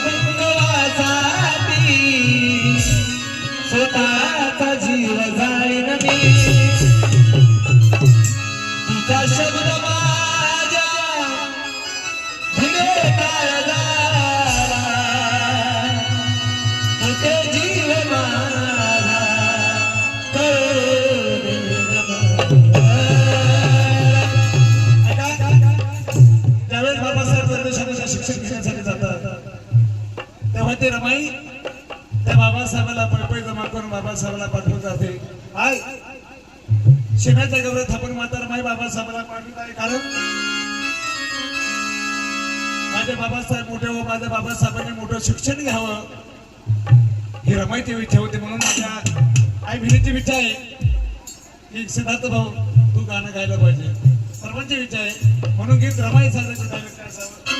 कुंकवासाठी स्वतःचा जीव जाईन मी तुझा शब्द माझ्या भिले काळजाला तुझे जीव माझा ज्यावेळेस बाबासाहेब परदेशात शिक्षण घेण्यासाठी जातात तेव्हा ते रमाई त्या बाबासाहेबाला पैपै जमा करून बाबासाहेबाला पाठवून जाते. आज शेणाच्या गवऱ्यात आपण माता रमाई बाबासाहेबाला पाठवत आहे कारण माझे बाबासाहेब मोठे हो माझ्या बाबासाहेबांनी मोठं शिक्षण घ्यावं ही रमाईची इच्छा होती. म्हणून माझ्या आई बहिणीची इच्छा आहे की सिद्धार्थ भाऊ तू गाणं गायला पाहिजे सर्वांची इच्छा आहे म्हणून गीत रमाई साजरायचं असावं.